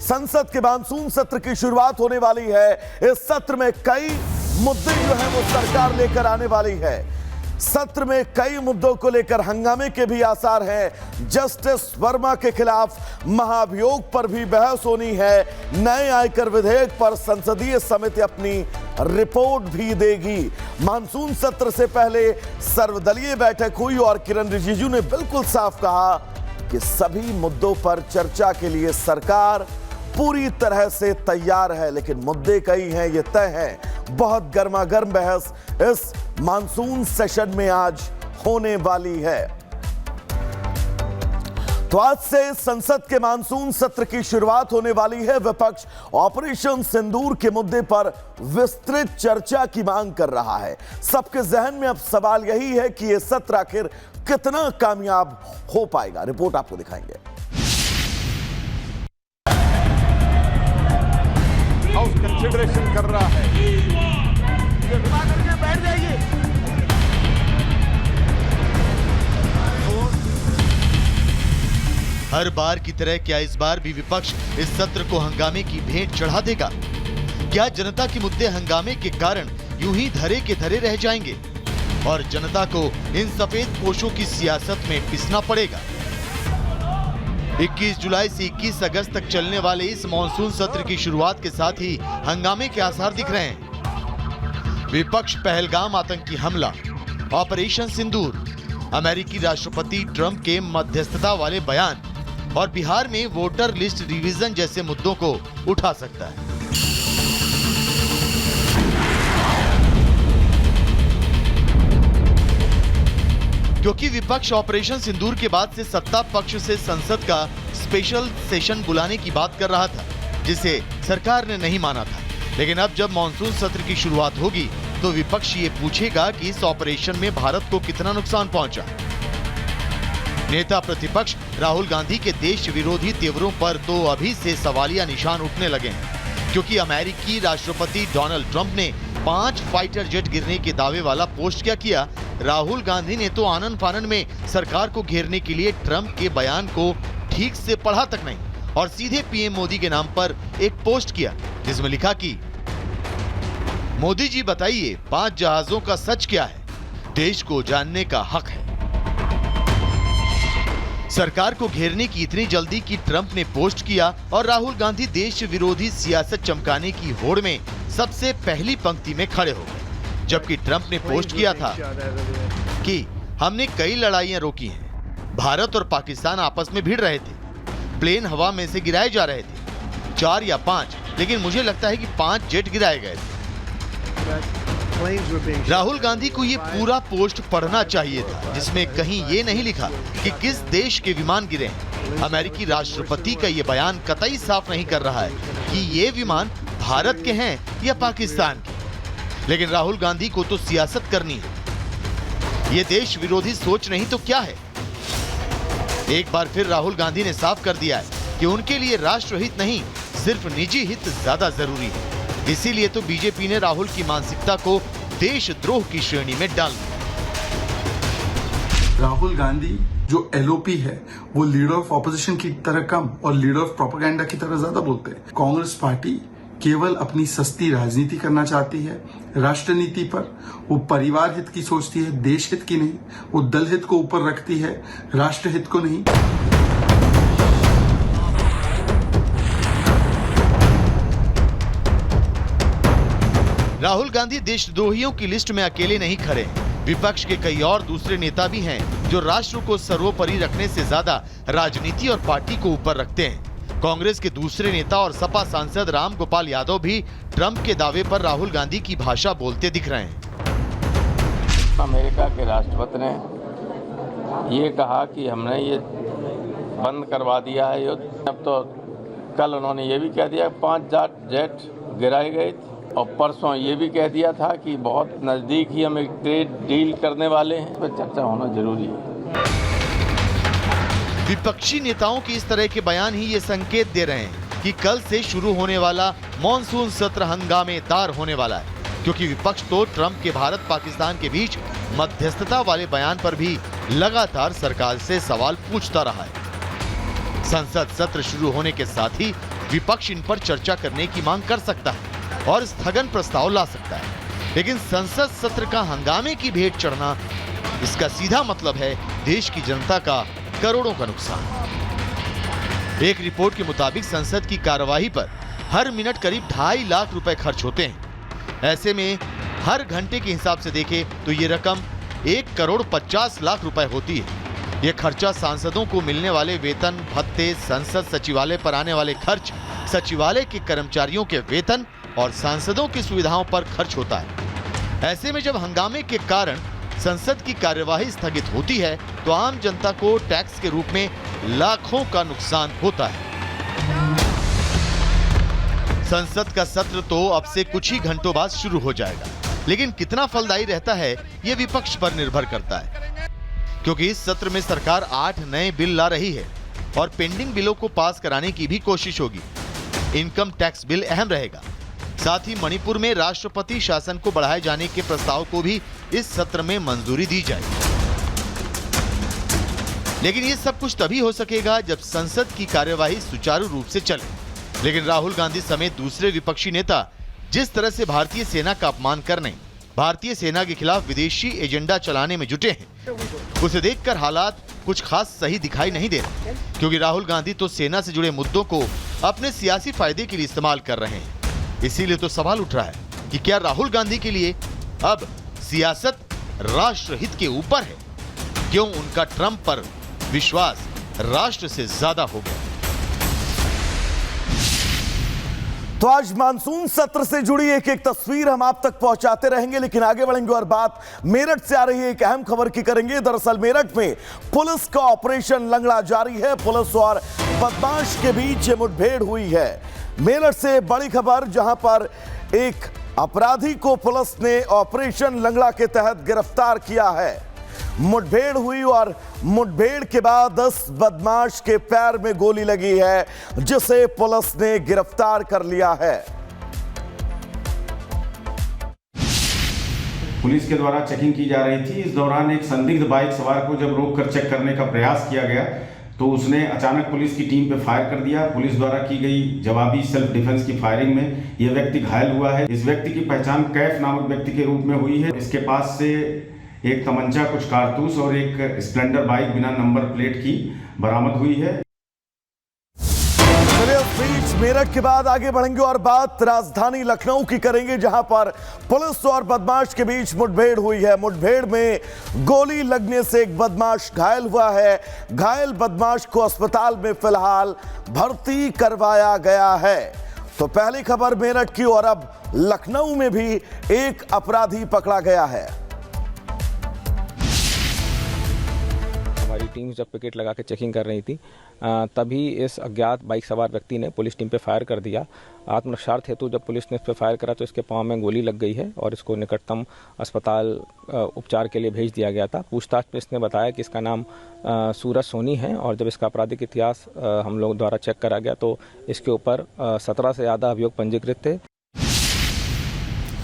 संसद के मानसून सत्र की शुरुआत होने वाली है। इस सत्र में कई मुद्दे जो है वो सरकार लेकर आने वाली है। सत्र में कई मुद्दों को लेकर हंगामे के भी आसार हैं। जस्टिस वर्मा के खिलाफ महाभियोग पर भी बहस होनी है। नए आयकर विधेयक पर संसदीय समिति अपनी रिपोर्ट भी देगी। मानसून सत्र से पहले सर्वदलीय बैठक हुई और किरण रिजिजू ने बिल्कुल साफ कहा कि सभी मुद्दों पर चर्चा के लिए सरकार पूरी तरह से तैयार है, लेकिन मुद्दे कई हैं, ये तय है। बहुत गर्मागर्म बहस इस मानसून सेशन में आज होने वाली है। तो आज से संसद के मानसून सत्र की शुरुआत होने वाली है। विपक्ष ऑपरेशन सिंदूर के मुद्दे पर विस्तृत चर्चा की मांग कर रहा है। सबके जहन में अब सवाल यही है कि यह सत्र आखिर कितना कामयाब हो पाएगा। रिपोर्ट आपको दिखाएंगे। हाउस कंसिडरेशन कर रहा है। करके बैठ जाइए। हर बार की तरह क्या इस बार भी विपक्ष इस सत्र को हंगामे की भेंट चढ़ा देगा? क्या जनता के मुद्दे हंगामे के कारण यूं ही धरे के धरे रह जाएंगे और जनता को इन सफेद पोशों की सियासत में पिसना पड़ेगा? 21 जुलाई से 21 अगस्त तक चलने वाले इस मॉनसून सत्र की शुरुआत के साथ ही हंगामे के आसार दिख रहे हैं। विपक्ष पहलगाम आतंकी हमला, ऑपरेशन सिंदूर, अमेरिकी राष्ट्रपति ट्रंप के मध्यस्थता वाले बयान और बिहार में वोटर लिस्ट रिवीजन जैसे मुद्दों को उठा सकता है। क्योंकि विपक्ष ऑपरेशन सिंदूर के बाद से सत्ता पक्ष से संसद का स्पेशल सेशन बुलाने की बात कर रहा था, जिसे सरकार ने नहीं माना था। लेकिन अब जब मॉनसून सत्र की शुरुआत होगी तो विपक्ष ये पूछेगा कि इस ऑपरेशन में भारत को कितना नुकसान पहुंचा। नेता प्रतिपक्ष राहुल गांधी के देश विरोधी तेवरों पर तो अभी से सवालिया निशान उठने लगे हैं, क्योंकि अमेरिकी राष्ट्रपति डोनाल्ड ट्रंप ने 5 फाइटर जेट गिरने के दावे वाला पोस्ट क्या किया। राहुल गांधी ने तो आनन फानन में सरकार को घेरने के लिए ट्रंप के बयान को ठीक से पढ़ा तक नहीं और सीधे पीएम मोदी के नाम पर एक पोस्ट किया, जिसमें लिखा कि मोदी जी बताइए 5 जहाजों का सच क्या है, देश को जानने का हक है। सरकार को घेरने की इतनी जल्दी कि ट्रंप ने पोस्ट किया और राहुल गांधी देश विरोधी सियासत चमकाने की होड़ में सबसे पहली पंक्ति में खड़े हो गए। जबकि ट्रंप ने पोस्ट किया था कि हमने कई लड़ाइयां रोकी हैं, भारत और पाकिस्तान आपस में भिड़ रहे थे, प्लेन हवा में से गिराए जा रहे थे, 4 या 5, लेकिन मुझे लगता है कि 5 जेट गिराए गए थे। राहुल गांधी को ये पूरा पोस्ट पढ़ना चाहिए था, जिसमें कहीं ये नहीं लिखा कि किस देश के विमान गिरे हैं। अमेरिकी राष्ट्रपति का ये बयान कतई साफ नहीं कर रहा है कि ये विमान भारत के हैं या पाकिस्तान के। लेकिन राहुल गांधी को तो सियासत करनी है, ये देश विरोधी सोच नहीं तो क्या है। एक बार फिर राहुल गांधी ने साफ कर दिया है कि उनके लिए राष्ट्रहित नहीं, सिर्फ निजी हित ज्यादा जरूरी है। इसीलिए तो बीजेपी ने राहुल की मानसिकता को देशद्रोह की श्रेणी में डाल दिया। राहुल गांधी जो एलओपी है वो लीडर ऑफ ऑपोजिशन की तरह कम और लीडर ऑफ प्रोपेगेंडा की तरह ज्यादा बोलते हैं। कांग्रेस पार्टी केवल अपनी सस्ती राजनीति करना चाहती है। राष्ट्र नीति पर वो परिवार हित की सोचती है, देश हित की नहीं। वो दल हित को ऊपर रखती है, राष्ट्र हित को नहीं। राहुल गांधी देशद्रोहियों की लिस्ट में अकेले नहीं खड़े। विपक्ष के कई और दूसरे नेता भी हैं जो राष्ट्र को सर्वोपरि रखने से ज्यादा राजनीति और पार्टी को ऊपर रखते हैं। कांग्रेस के दूसरे नेता और सपा सांसद राम गोपाल यादव भी ट्रंप के दावे पर राहुल गांधी की भाषा बोलते दिख रहे हैं। अमेरिका के राष्ट्रपति ने ये कहा कि हमने ये बंद करवा दिया है युद्ध। अब तो कल उन्होंने ये भी कह दिया 5 जेट गिराए गए थे और परसों ये भी कह दिया था कि बहुत नजदीक ही हम एक ट्रेड डील करने वाले हैं। इस पर चर्चा होना जरूरी है। विपक्षी नेताओं के इस तरह के बयान ही ये संकेत दे रहे हैं कि कल से शुरू होने वाला मॉनसून सत्र हंगामेदार होने वाला है, क्योंकि विपक्ष तो ट्रंप के भारत पाकिस्तान के बीच मध्यस्थता वाले बयान पर भी लगातार सरकार से सवाल पूछता रहा है। संसद सत्र शुरू होने के साथ ही विपक्ष इन पर चर्चा करने की मांग कर सकता है और स्थगन प्रस्ताव ला सकता है, लेकिन संसद सत्र का हंगामे की भेंट चढ़ना, इसका सीधा मतलब है देश की जनता का करोड़ों का नुकसान। एक रिपोर्ट के मुताबिक संसद की कार्यवाही पर हर मिनट करीब 2.5 लाख रुपए खर्च होते हैं। ऐसे में हर घंटे के हिसाब से देखें तो ये रकम 1,50 लाख रुपए होती है। ये खर्चा सांसदों को मिलने वाले वेतन भत्ते, संसद सचिवालय पर आने वाले खर्च, सचिवालय के कर्मचारियों के वेतन और सांसदों की सुविधाओं पर खर्च होता है। ऐसे में जब हंगामे के कारण संसद की कार्यवाही स्थगित होती है तो आम जनता को टैक्स के रूप में लाखों का नुकसान होता है। संसद का सत्र तो अब से कुछ ही घंटों बाद शुरू हो जाएगा, लेकिन कितना फलदायी रहता है ये विपक्ष पर निर्भर करता है, क्योंकि इस सत्र में सरकार 8 नए बिल ला रही है और पेंडिंग बिलों को पास कराने की भी कोशिश होगी। इनकम टैक्स बिल अहम रहेगा। साथ ही मणिपुर में राष्ट्रपति शासन को बढ़ाए जाने के प्रस्ताव को भी इस सत्र में मंजूरी दी जाएगी। लेकिन ये सब कुछ तभी हो सकेगा जब संसद की कार्यवाही सुचारू रूप से चले। लेकिन राहुल गांधी समेत दूसरे विपक्षी नेता जिस तरह से भारतीय सेना का अपमान करने, भारतीय सेना के खिलाफ विदेशी एजेंडा चलाने में जुटे हैं, उसे देखकर हालात कुछ खास सही दिखाई नहीं दे रहे, क्योंकि राहुल गांधी तो सेना से जुड़े मुद्दों को अपने सियासी फायदे के लिए इस्तेमाल कर रहे हैं। इसीलिए तो सवाल उठ रहा है कि क्या राहुल गांधी के लिए अब सियासत राष्ट्रहित के ऊपर है? क्यों उनका ट्रंप पर विश्वास राष्ट्र से ज्यादा हो गया? तो आज मानसून सत्र से जुड़ी एक एक तस्वीर हम आप तक पहुंचाते रहेंगे, लेकिन आगे बढ़ेंगे और बात मेरठ से आ रही है एक अहम खबर की करेंगे। दरअसल मेरठ में पुलिस का ऑपरेशन लंगड़ा जारी है। पुलिस और बदमाश के बीच मुठभेड़ हुई है। मेरठ से बड़ी खबर, जहां पर एक अपराधी को पुलिस ने ऑपरेशन लंगड़ा के तहत गिरफ्तार किया है। मुठभेड़ हुई और मुठभेड़ के बाद 10 बदमाश के पैर में गोली लगी है, जिसे पुलिस ने गिरफ्तार कर लिया है। पुलिस के द्वारा चेकिंग की जा रही थी। इस दौरान एक संदिग्ध बाइक सवार को जब रोककर चेक करने का प्रयास किया गया तो उसने अचानक पुलिस की टीम पे फायर कर दिया। पुलिस द्वारा की गई जवाबी सेल्फ डिफेंस की फायरिंग में यह व्यक्ति घायल हुआ है। इस व्यक्ति की पहचान कैफ नामक व्यक्ति के रूप में हुई है। इसके पास से एक तमंचा, कुछ कारतूस और एक स्प्लेंडर बाइक बिना नंबर प्लेट की बरामद हुई है। चलिए, इस बीच मेरठ के बाद आगे बढ़ेंगे और बात राजधानी लखनऊ की करेंगे, जहां पर पुलिस और बदमाश के बीच मुठभेड़ हुई है। मुठभेड़ में गोली लगने से एक बदमाश घायल हुआ है। घायल बदमाश को अस्पताल में फिलहाल भर्ती करवाया गया है। तो पहली खबर मेरठ की, और अब लखनऊ में भी एक अपराधी पकड़ा गया है। हमारी टीम जब पिकेट लगा के चेकिंग कर रही थी तभी इस अज्ञात बाइक सवार व्यक्ति ने पुलिस टीम पे फायर कर दिया। आत्मरक्षार्थ हेतु जब पुलिस ने इस पर फायर करा तो इसके पांव में गोली लग गई है और इसको निकटतम अस्पताल उपचार के लिए भेज दिया गया था। पूछताछ में इसने बताया कि इसका नाम सूरज सोनी है और जब इसका आपराधिक इतिहास हम लोग द्वारा चेक करा गया तो इसके ऊपर 17 से ज़्यादा अभियोग पंजीकृत थे